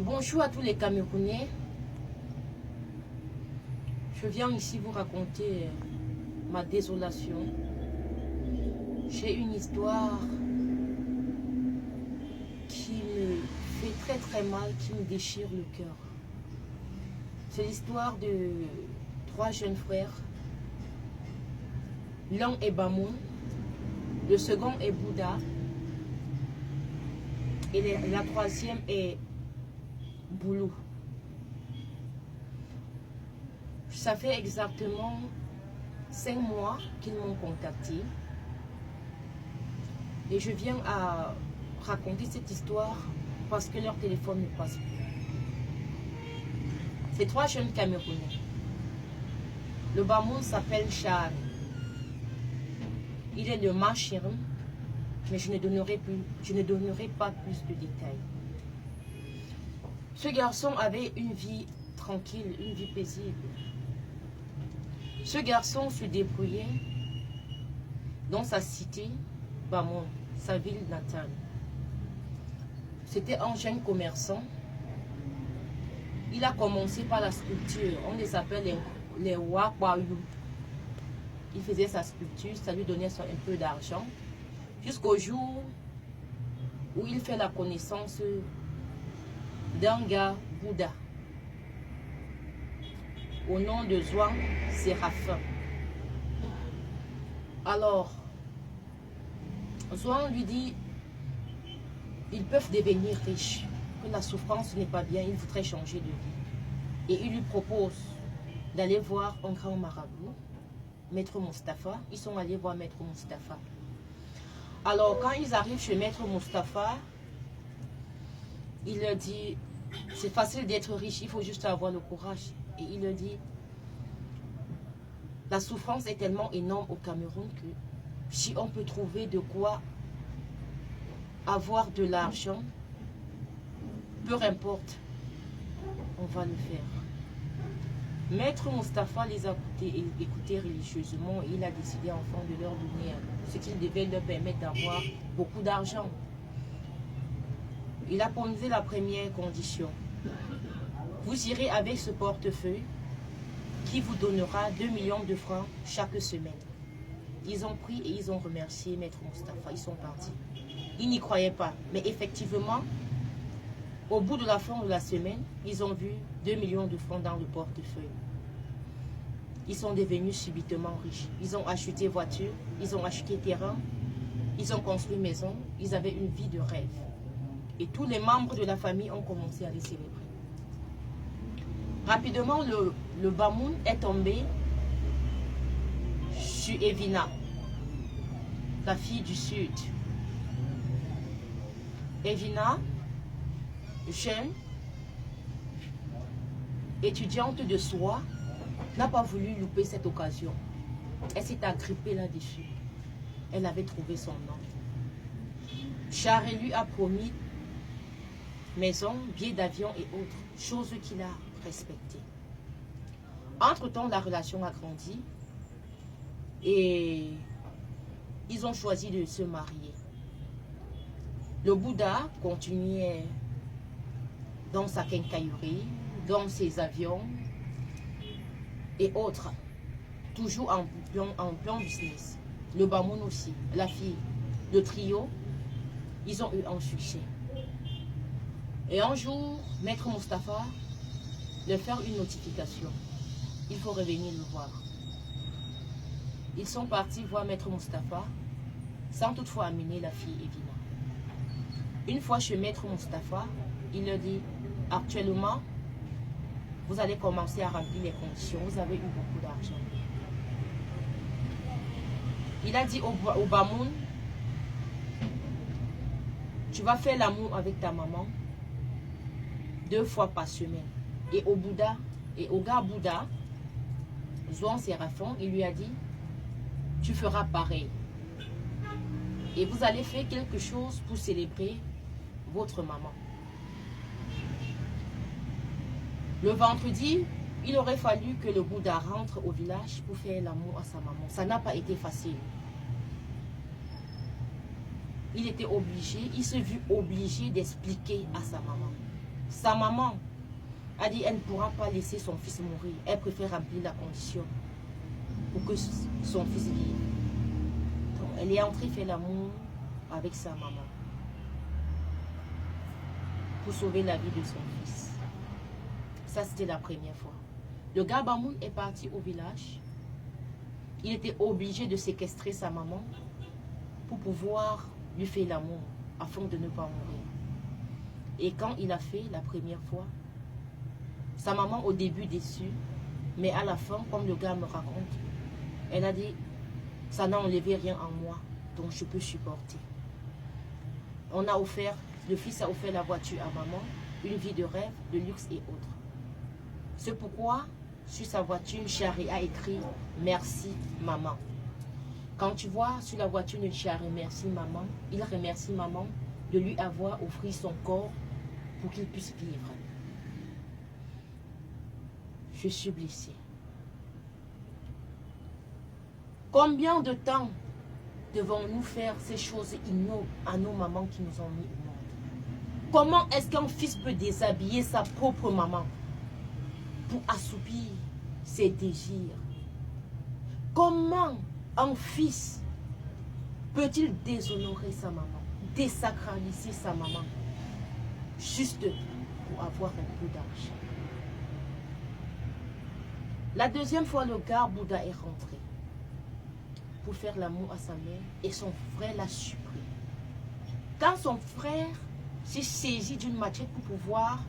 Bonjour à tous les Camerounais. Je viens ici vous raconter ma désolation. J'ai une histoire qui me fait très mal, qui me déchire le cœur. C'est l'histoire de 3 jeunes frères. L'un est Bamoun, le second est Bouddha et la troisième est Boulou. Ça fait exactement 5 mois qu'ils m'ont contacté et je viens à raconter cette histoire parce que leur téléphone ne passe plus. C'est 3 jeunes Camerounais. Le Bamoun s'appelle Charles. Il est de Machirim, mais je ne donnerai pas plus de détails. Ce garçon avait une vie tranquille, une vie paisible. Ce garçon se débrouillait dans sa cité, Bamoun, sa ville natale. C'était un jeune commerçant. Il a commencé par la sculpture. On les appelle les Wakwayu. Il faisait sa sculpture, ça lui donnait un peu d'argent. Jusqu'au jour où il fait la connaissance d'un gars Bouddha au nom de Zouang Séraphin. Alors, Zouang lui dit, ils peuvent devenir riches, que la souffrance n'est pas bien, il voudrait changer de vie. Et il lui propose d'aller voir un grand marabout, Maître Mustapha. Ils sont allés voir Maître Mustapha. Alors, quand ils arrivent chez Maître Mustapha, il leur dit, c'est facile d'être riche, il faut juste avoir le courage. Et il leur dit, la souffrance est tellement énorme au Cameroun que si on peut trouver de quoi avoir de l'argent, peu importe, on va le faire. Maître Mustapha les a écoutés religieusement et il a décidé enfin de leur donner ce qui devait leur permettre d'avoir beaucoup d'argent. Il a posé la première condition. Vous irez avec ce portefeuille qui vous donnera 2 millions de francs chaque semaine. Ils ont pris et ils ont remercié Maître Mustapha. Ils sont partis. Ils n'y croyaient pas. Mais effectivement, au bout de la fin de la semaine, ils ont vu 2 millions de francs dans le portefeuille. Ils sont devenus subitement riches. Ils ont acheté voiture, ils ont acheté terrain, ils ont construit maison, ils avaient une vie de rêve. Et tous les membres de la famille ont commencé à les célébrer. Rapidement, le Bamoun est tombé sur Evina, la fille du Sud. Evina, jeune, étudiante de soi, n'a pas voulu louper cette occasion. Elle s'est agrippée là-dessus. Elle avait trouvé son nom. Charles lui a promis maison, billets d'avion et autres, choses qu'il a respectées. Entre-temps, la relation a grandi et ils ont choisi de se marier. Le Bouddha continuait dans sa quincaillerie, dans ses avions et autres, toujours en plan business. Le Bamoun aussi, la fille, le trio, ils ont eu un succès. Et un jour, Maître Mustapha leur fait une notification. Il faut revenir le voir. Ils sont partis voir Maître Mustapha sans toutefois amener la fille Evina. Une fois chez Maître Mustapha, il leur dit, actuellement, vous allez commencer à remplir les conditions. Vous avez eu beaucoup d'argent. Il a dit au Bamoun, tu vas faire l'amour avec ta maman 2 fois par semaine. Et au Bouddha, et au gars Bouddha, Zouang Séraphin, il lui a dit, tu feras pareil. Et vous allez faire quelque chose pour célébrer votre maman. Le vendredi, il aurait fallu que le Bouddha rentre au village pour faire l'amour à sa maman. Ça n'a pas été facile. Il était obligé, il s'est vu obligé d'expliquer à sa maman. Sa maman a dit elle ne pourra pas laisser son fils mourir. Elle préfère remplir la condition pour que son fils vive. Donc, elle est entrée faire l'amour avec sa maman pour sauver la vie de son fils. Ça, c'était la première fois. Le gars Bamoun est parti au village. Il était obligé de séquestrer sa maman pour pouvoir lui faire l'amour afin de ne pas mourir. Et quand il a fait la première fois, sa maman au début déçue, mais à la fin, comme le gars me raconte, elle a dit, ça n'a enlevé rien en moi, donc je peux supporter. On a offert, le fils a offert la voiture à maman, une vie de rêve, de luxe et autres. C'est pourquoi, sur sa voiture, Charé a écrit « Merci maman ». Quand tu vois sur la voiture de Charé « Merci maman », il remercie maman de lui avoir offert son corps pour qu'il puisse vivre. Je suis blessée. Combien de temps devons-nous faire ces choses ignobles à nos mamans qui nous ont mis au monde? Comment est-ce qu'un fils peut déshabiller sa propre maman pour assoupir ses désirs? Comment un fils peut-il déshonorer sa maman, désacraliser sa maman, juste pour avoir un peu d'argent? La deuxième fois, le gars Bouddha est rentré pour faire l'amour à sa mère et son frère l'a surpris. Quand son frère s'est saisi d'une machette pour pouvoir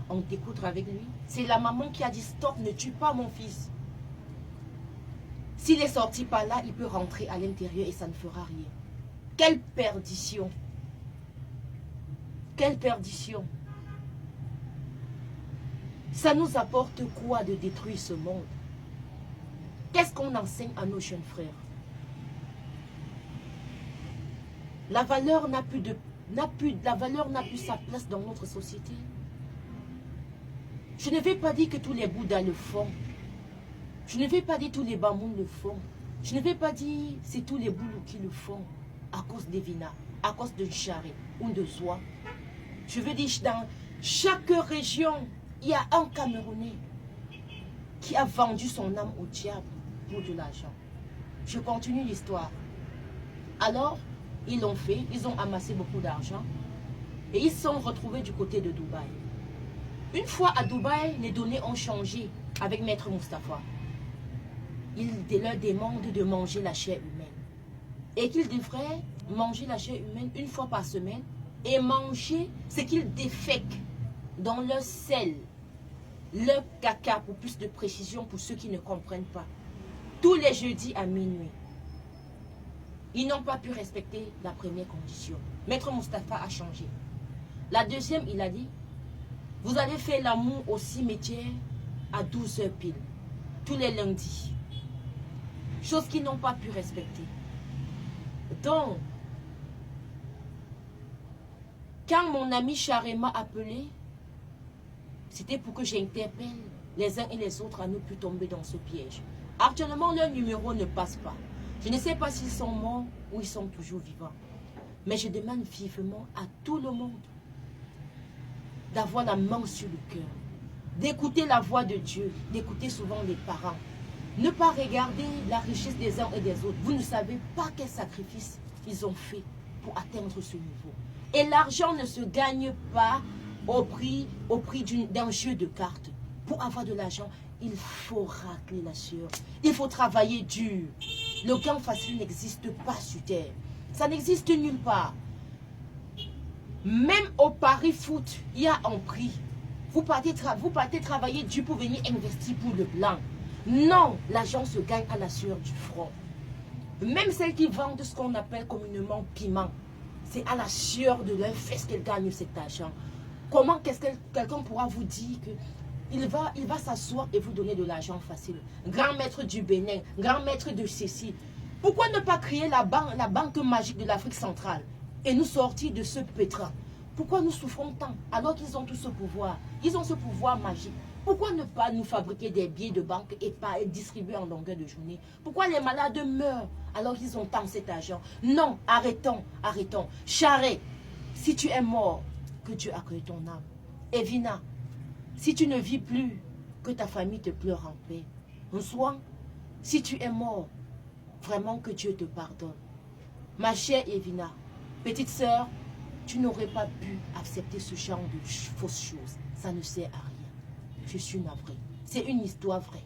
en découdre avec lui, c'est la maman qui a dit stop, ne tue pas mon fils. S'il est sorti par là, il peut rentrer à l'intérieur et ça ne fera rien. Quelle perdition! Quelle perdition! Ça nous apporte quoi de détruire ce monde? Qu'est-ce qu'on enseigne à nos jeunes frères? La valeur n'a plus sa place dans notre société. Je ne vais pas dire que tous les Bouddhas le font. Je ne vais pas dire que tous les Bamoun le font. Je ne vais pas dire que c'est tous les Boulous qui le font à cause des Vina, à cause de Charé ou de Zoa. Je veux dire, dans chaque région, il y a un Camerounais qui a vendu son âme au diable pour de l'argent. Je continue l'histoire. Alors, ils l'ont fait, ils ont amassé beaucoup d'argent et ils se sont retrouvés du côté de Dubaï. Une fois à Dubaï, les données ont changé avec Maître Mustapha. Il leur demande de manger la chair humaine et qu'ils devraient manger la chair humaine une fois par semaine et manger ce qu'ils défèquent dans leur sel, leur caca, pour plus de précision pour ceux qui ne comprennent pas, tous les jeudis à minuit. Ils n'ont pas pu respecter la première condition. Maître Mustapha a changé. La deuxième, il a dit, vous allez faire l'amour au cimetière à 12h pile, tous les lundis. Chose qu'ils n'ont pas pu respecter. Donc, quand mon ami Charé m'a appelé, c'était pour que j'interpelle les uns et les autres à ne plus tomber dans ce piège. Actuellement, leur numéro ne passe pas. Je ne sais pas s'ils sont morts ou ils sont toujours vivants. Mais je demande vivement à tout le monde d'avoir la main sur le cœur, d'écouter la voix de Dieu, d'écouter souvent les parents. Ne pas regarder la richesse des uns et des autres. Vous ne savez pas quel sacrifice ils ont fait pour atteindre ce niveau. Et l'argent ne se gagne pas au prix d'un jeu de cartes. Pour avoir de l'argent, il faut racler la sueur. Il faut travailler dur. Le gain facile n'existe pas sur terre. Ça n'existe nulle part. Même au Paris Foot, il y a un prix. Vous partez travailler dur pour venir investir pour le blanc. Non, l'argent se gagne à la sueur du front. Même celles qui vendent ce qu'on appelle communément piment, c'est à la sueur de leur fesse qu'elles gagnent cet argent. Comment quelqu'un pourra vous dire que il va s'asseoir et vous donner de l'argent facile? Grand maître du Bénin, grand maître de ceci. Pourquoi ne pas créer la banque magique de l'Afrique centrale et nous sortir de ce pétrin? Pourquoi nous souffrons tant alors qu'ils ont tout ce pouvoir? Ils ont ce pouvoir magique. Pourquoi ne pas nous fabriquer des billets de banque et pas distribuer en longueur de journée? Pourquoi les malades meurent alors qu'ils ont tant cet argent? Non, arrêtons, arrêtons. Charé, si tu es mort, que Dieu accueille ton âme. Evina, si tu ne vis plus, que ta famille te pleure en paix. Soit, si tu es mort, vraiment que Dieu te pardonne. Ma chère Evina, petite sœur, tu n'aurais pas pu accepter ce genre de fausses choses. Ça ne sert à rien. Je suis navrée. C'est une histoire vraie.